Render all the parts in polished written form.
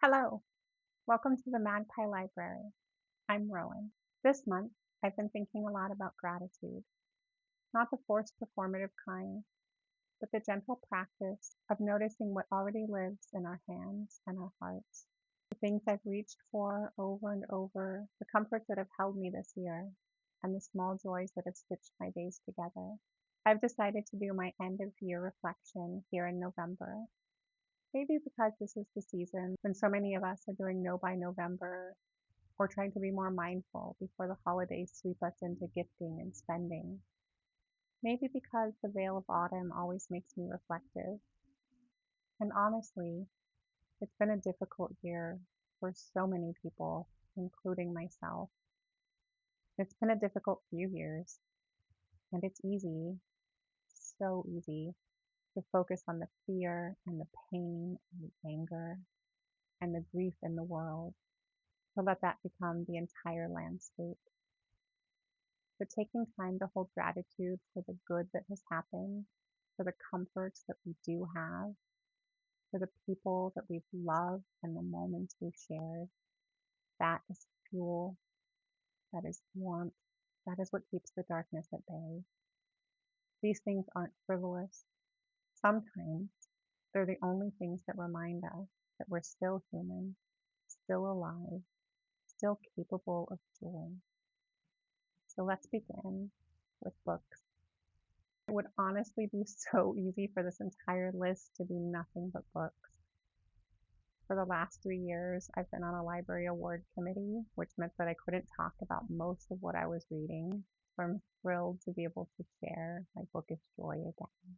Hello, welcome to the Magpie Library. I'm Rowan. This month, I've been thinking a lot about gratitude, not the forced performative kind, but the gentle practice of noticing what already lives in our hands and our hearts. The things I've reached for over and over, the comforts that have held me this year, and the small joys that have stitched my days together. I've decided to do my end of year reflection here in November. Maybe because this is the season when so many of us are doing no by November or trying to be more mindful before the holidays sweep us into gifting and spending. Maybe because the veil of autumn always makes me reflective. And honestly, it's been a difficult year for so many people, including myself. It's been a difficult few years, and it's easy, so easy, to focus on the fear and the pain and the anger and the grief in the world, to let that become the entire landscape. But taking time to hold gratitude for the good that has happened, for the comforts that we do have, for the people that we've loved and the moments we've shared, that is fuel, that is warmth, that is what keeps the darkness at bay. These things aren't frivolous. Sometimes they're the only things that remind us that we're still human, still alive, still capable of joy. So let's begin with books. It would honestly be so easy for this entire list to be nothing but books. For the last 3 years, I've been on a library award committee, which meant that I couldn't talk about most of what I was reading. So I'm thrilled to be able to share my bookish joy again.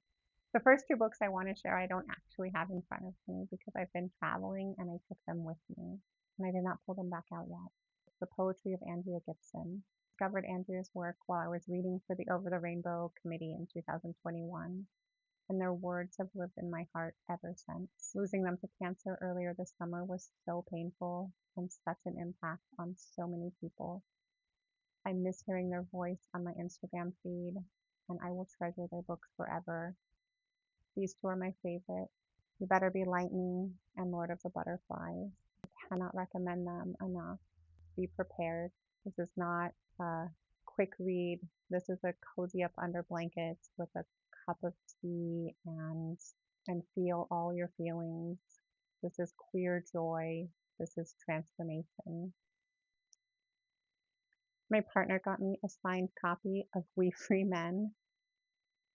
The first two books I want to share, I don't actually have in front of me because I've been traveling and I took them with me, and I did not pull them back out yet. It's the poetry of Andrea Gibson. I discovered Andrea's work while I was reading for the Over the Rainbow Committee in 2021, and their words have lived in my heart ever since. Losing them to cancer earlier this summer was so painful and such an impact on so many people. I miss hearing their voice on my Instagram feed, and I will treasure their books forever. These two are my favorite. You Better Be Lightning and Lord of the Butterflies. I cannot recommend them enough. Be prepared. This is not a quick read. This is a cozy up under blankets with a cup of tea and feel all your feelings. This is queer joy. This is transformation. My partner got me a signed copy of We Free Men,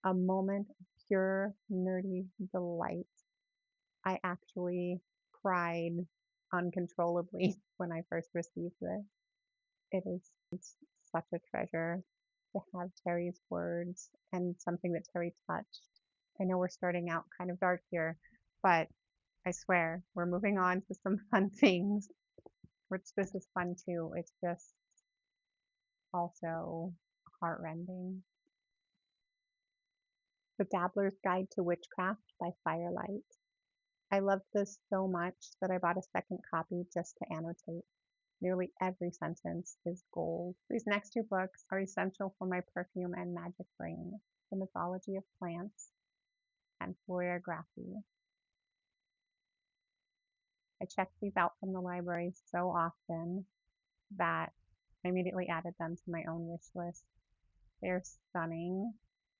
a moment of pure nerdy delight. I actually cried uncontrollably when I first received this. It is such a treasure to have Terry's words and something that Terry touched. I know we're starting out kind of dark here, but I swear we're moving on to some fun things, which this is fun too. It's just also heartrending. The Dabbler's Guide to Witchcraft by Firelight. I loved this so much that I bought a second copy just to annotate. Nearly every sentence is gold. These next two books are essential for my perfume and magic brain: The Mythology of Plants and Florography. I checked these out from the library so often that I immediately added them to my own wish list. They're stunning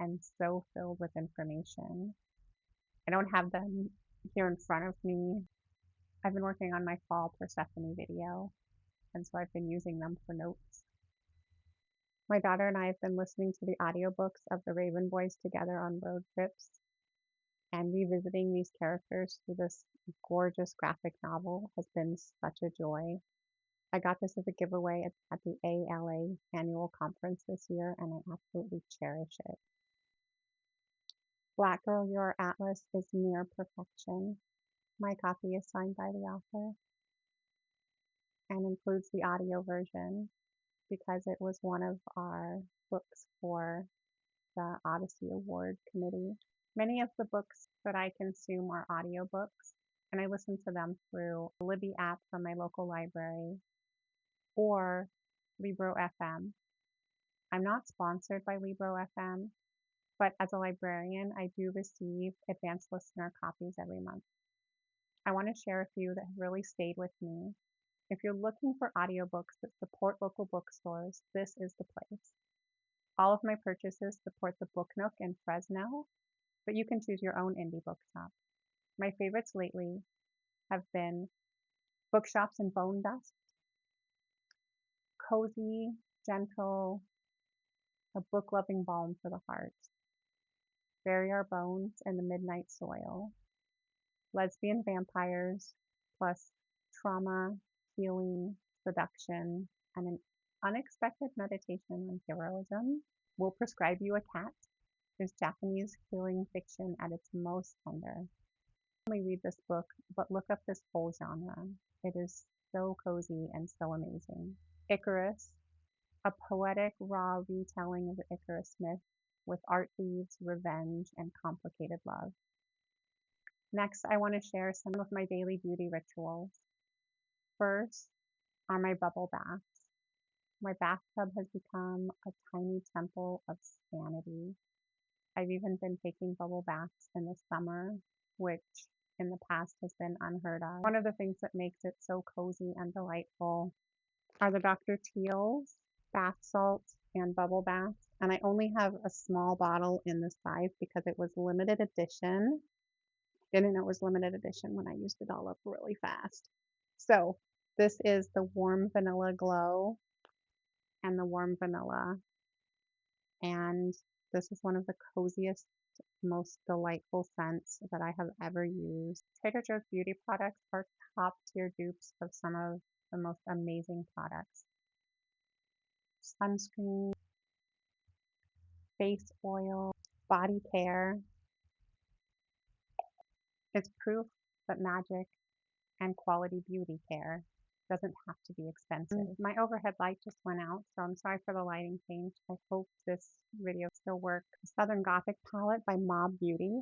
and so filled with information. I don't have them here in front of me. I've been working on my fall Persephone video, and so I've been using them for notes. My daughter and I have been listening to the audiobooks of the Raven Boys together on road trips, and revisiting these characters through this gorgeous graphic novel has been such a joy. I got this as a giveaway at the ALA annual conference this year, and I absolutely cherish it. Black Girl, Your Atlas is near perfection. My copy is signed by the author and includes the audio version because it was one of our books for the Odyssey Award Committee. Many of the books that I consume are audiobooks, and I listen to them through the Libby app from my local library or Libro FM. I'm not sponsored by Libro FM, but as a librarian, I do receive advanced listener copies every month. I want to share a few that have really stayed with me. If you're looking for audiobooks that support local bookstores, this is the place. All of my purchases support the Book Nook in Fresno, but you can choose your own indie bookshop. My favorites lately have been bookshops in bone dust, cozy, gentle, a book-loving balm for the heart. Bury Our Bones in the Midnight Soil, lesbian vampires, plus trauma, healing, seduction, and an unexpected meditation on heroism. Will Prescribe You a Cat is Japanese healing fiction at its most tender. Only read this book, but look up this whole genre. It is so cozy and so amazing. Icarus, a poetic, raw retelling of the Icarus myth with art thieves, revenge, and complicated love. Next, I want to share some of my daily beauty rituals. First are my bubble baths. My bathtub has become a tiny temple of sanity. I've even been taking bubble baths in the summer, which in the past has been unheard of. One of the things that makes it so cozy and delightful are the Dr. Teal's bath salts and bubble baths. And I only have a small bottle in this size because it was limited edition. Didn't know it was limited edition when I used it all up really fast. So this is the Warm Vanilla Glow and the Warm Vanilla. And this is one of the coziest, most delightful scents that I have ever used. Trader Joe's beauty products are top tier dupes of some of the most amazing products. Sunscreen, face oil, body care. It's proof that magic and quality beauty care doesn't have to be expensive. My overhead light just went out, so I'm sorry for the lighting change. I hope this video still works. Southern Gothic palette by Mob Beauty.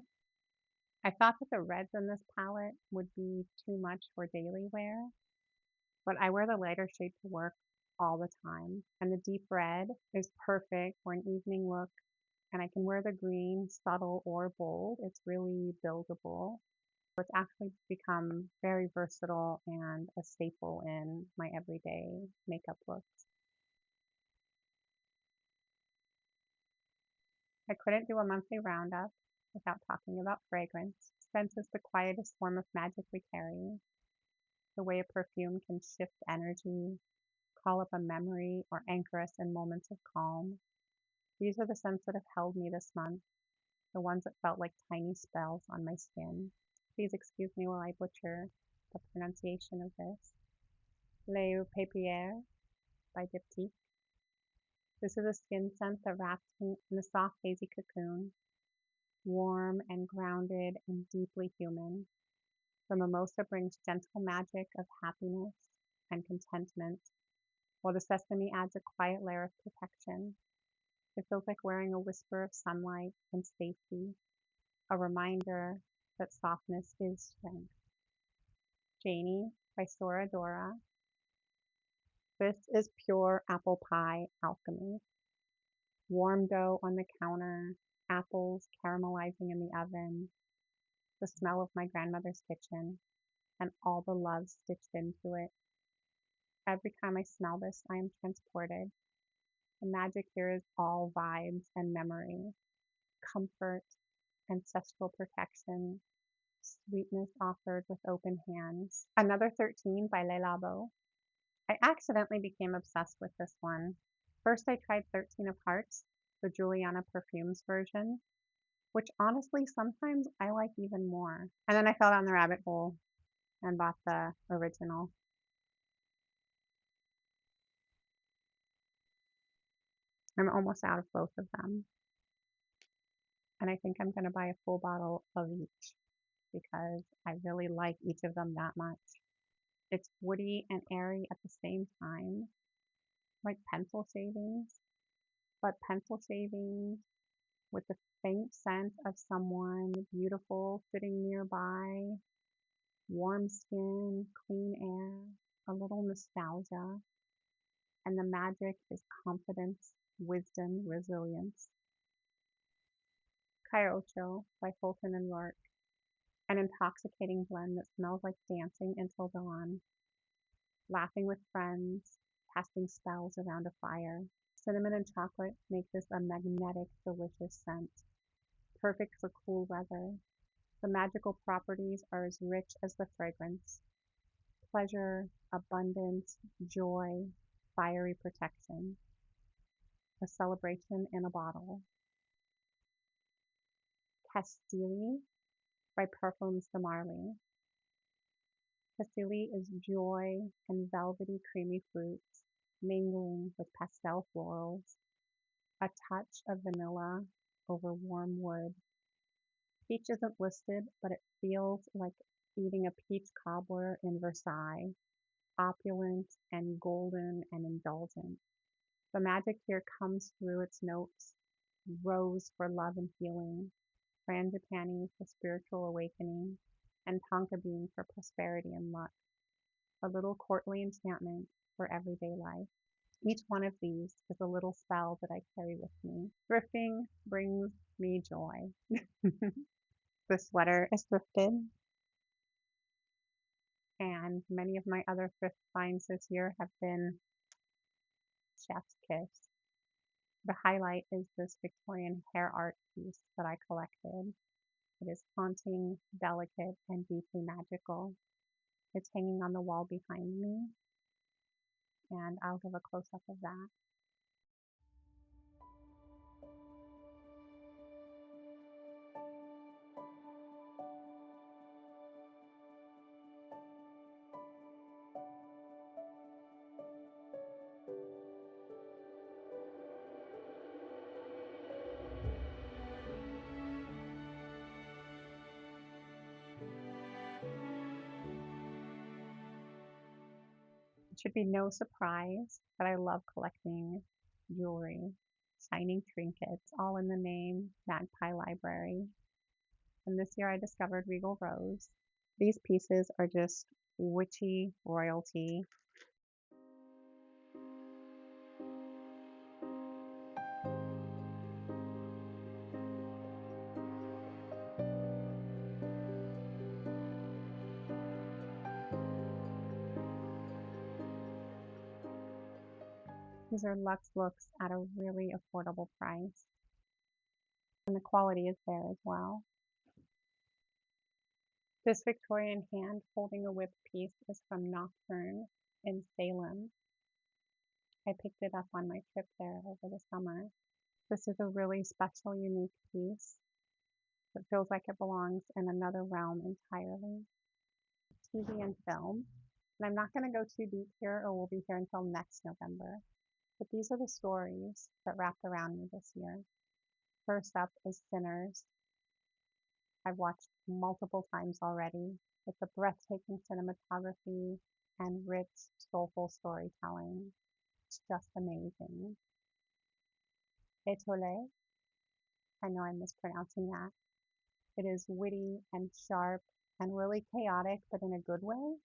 I thought that the reds in this palette would be too much for daily wear, but I wear the lighter shade to work all the time. And the deep red is perfect for an evening look, and I can wear the green subtle or bold. It's really buildable. It's actually become very versatile and a staple in my everyday makeup looks. I couldn't do a monthly roundup without talking about fragrance. Scent is the quietest form of magic we carry. The way a perfume can shift energy, call up a memory, or anchor us in moments of calm. These are the scents that have held me this month, the ones that felt like tiny spells on my skin. Please excuse me while I butcher the pronunciation of this. Les Papiers by Diptyque. This is a skin scent that wraps me in a soft, hazy cocoon, warm and grounded and deeply human. The mimosa brings gentle magic of happiness and contentment, while the sesame adds a quiet layer of protection. It feels like wearing a whisper of sunlight and safety, a reminder that softness is strength. Janie by Sora Dora. This is pure apple pie alchemy. Warm dough on the counter, apples caramelizing in the oven, the smell of my grandmother's kitchen, and all the love stitched into it. Every time I smell this, I am transported. The magic here is all vibes and memory, comfort, ancestral protection, sweetness offered with open hands. Another 13 by Le Labo. I accidentally became obsessed with this one. First, I tried 13 of Hearts, the Juliana Perfumes version, which honestly sometimes I like even more. And then I fell down the rabbit hole and bought the original. I'm almost out of both of them. And I think I'm going to buy a full bottle of each because I really like each of them that much. It's woody and airy at the same time, like pencil shavings, but pencil shavings with the faint scent of someone beautiful sitting nearby, warm skin, clean air, a little nostalgia, and the magic is confidence, wisdom, resilience. Cairo Chill by Fulton and Rourke. an intoxicating blend that smells like dancing until dawn, laughing with friends, casting spells around a fire. Cinnamon and chocolate make this a magnetic, delicious scent, perfect for cool weather. The magical properties are as rich as the fragrance: pleasure, abundance, joy, fiery protection. A celebration in a bottle. Castile by Parfums de Marly. Castile is joy and velvety creamy fruits mingling with pastel florals, a touch of vanilla over warm wood. Peach isn't listed, but it feels like eating a peach cobbler in Versailles, opulent and golden and indulgent. The magic here comes through its notes: rose for love and healing, frangipani for spiritual awakening, and tonka bean for prosperity and luck. A little courtly enchantment for everyday life. Each one of these is a little spell that I carry with me. Thrifting brings me joy. The sweater is thrifted, and many of my other thrift finds this year have been chef's kiss. The highlight is this Victorian hair art piece that I collected. It is haunting, delicate, and deeply magical. It's hanging on the wall behind me, and I'll give a close-up of that. It should be no surprise that I love collecting jewelry, shiny trinkets, all in the name Magpie Library. And this year I discovered Regal Rose. These pieces are just witchy royalty. These are luxe looks at a really affordable price. And the quality is there as well. This Victorian hand holding a whip piece is from Nocturne in Salem. I picked it up on my trip there over the summer. This is a really special, unique piece. It feels like it belongs in another realm entirely. TV and film. And I'm not going to go too deep here, or we'll be here until next November. But these are the stories that wrapped around me this year. First up is Sinners. I've watched multiple times already with the breathtaking cinematography and rich, soulful storytelling. It's just amazing. Étoilé, I know I'm mispronouncing that. It is witty and sharp and really chaotic, but in a good way.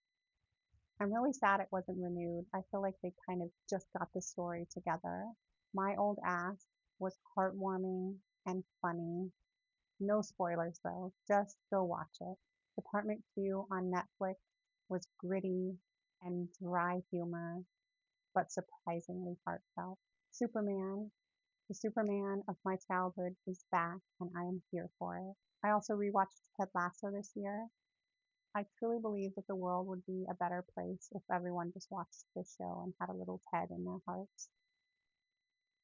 I'm really sad it wasn't renewed. I feel like they kind of just got the story together. My Old Ass was heartwarming and funny. No spoilers though, just go watch it. Department Q on Netflix was gritty and dry humor, but surprisingly heartfelt. Superman, the Superman of my childhood is back, and I am here for it. I also rewatched Ted Lasso this year. I truly believe that the world would be a better place if everyone just watched this show and had a little Ted in their hearts.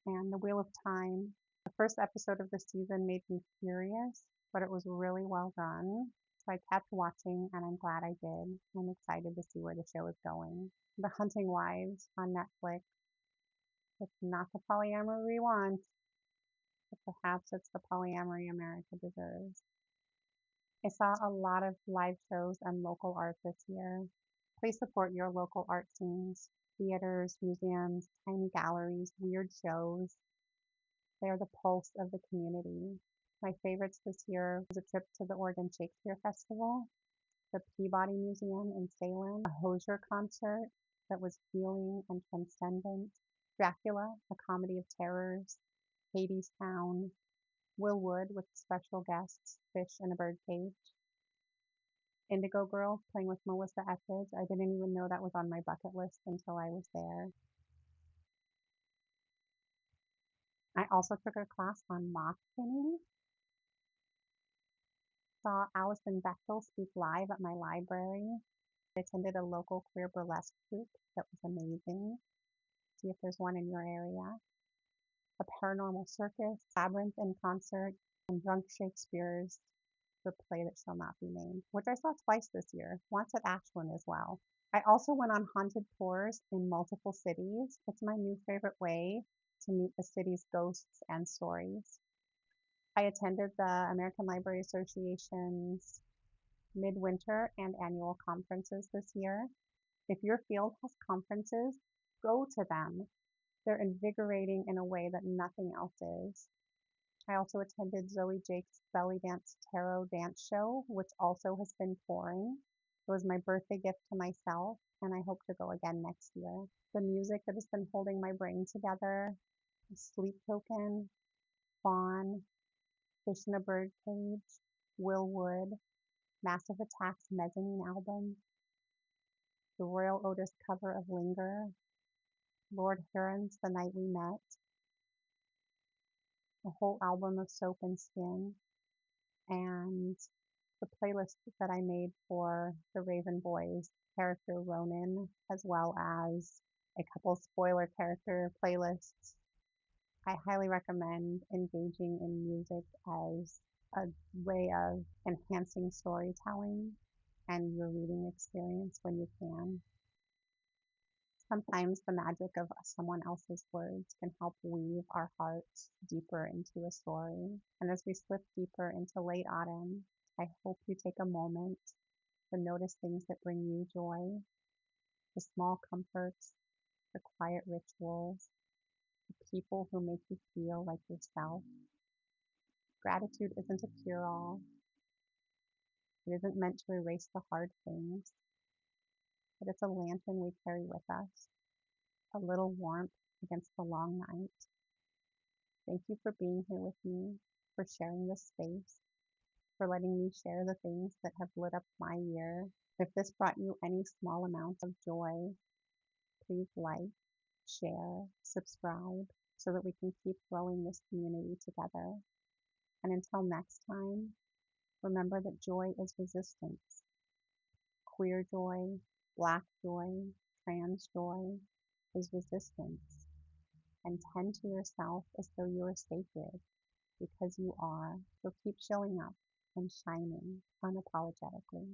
And The Wheel of Time, the first episode of the season made me furious, but it was really well done. So I kept watching, and I'm glad I did. I'm excited to see where the show is going. The Hunting Wives on Netflix. It's not the polyamory we want, but perhaps it's the polyamory America deserves. I saw a lot of live shows and local art this year. Please support your local art scenes, theaters, museums, tiny galleries, weird shows. They are the pulse of the community. My favorites this year was a trip to the Oregon Shakespeare Festival, the Peabody Museum in Salem, a Hozier concert that was healing and transcendent, Dracula, a comedy of terrors, Hades Town, Will Wood with special guests, Fish in a Birdcage. Indigo Girl, playing with Melissa Etheridge. I didn't even know that was on my bucket list until I was there. I also took a class on moth pinning. Saw Alison Bechtel speak live at my library. I attended a local queer burlesque troupe that was amazing. See if there's one in your area. A paranormal circus, labyrinth in concert, and drunk Shakespeare's The Play That Shall Not Be Named, which I saw twice this year, once at Ashland as well. I also went on haunted tours in multiple cities. It's my new favorite way to meet the city's ghosts and stories. I attended the American Library Association's midwinter and annual conferences this year. If your field has conferences, go to them. They're invigorating in a way that nothing else is. I also attended Zoe Jake's Belly Dance Tarot Dance Show, which also has been touring. It was my birthday gift to myself, and I hope to go again next year. The music that has been holding my brain together: Sleep Token, Fawn, Fish in a Bird Cage, Will Wood, Massive Attack's Mezzanine album, the Royal Otis cover of Linger, Lord Huron's The Night We Met, a whole album of Soap and Skin, and the playlist that I made for the Raven Boys character Ronan, as well as a couple spoiler character playlists. I highly recommend engaging in music as a way of enhancing storytelling and your reading experience when you can. Sometimes the magic of someone else's words can help weave our hearts deeper into a story. And as we slip deeper into late autumn, I hope you take a moment to notice things that bring you joy, the small comforts, the quiet rituals, the people who make you feel like yourself. Gratitude isn't a cure-all. It isn't meant to erase the hard things, but it's a lantern we carry with us, a little warmth against the long night. Thank you for being here with me, for sharing this space, for letting me share the things that have lit up my year. If this brought you any small amount of joy, please like, share, subscribe, so that we can keep growing this community together. And until next time, remember that joy is resistance. Queer joy, Black joy, trans joy is resistance. And tend to yourself as though you are sacred, because you are. So keep showing up and shining unapologetically.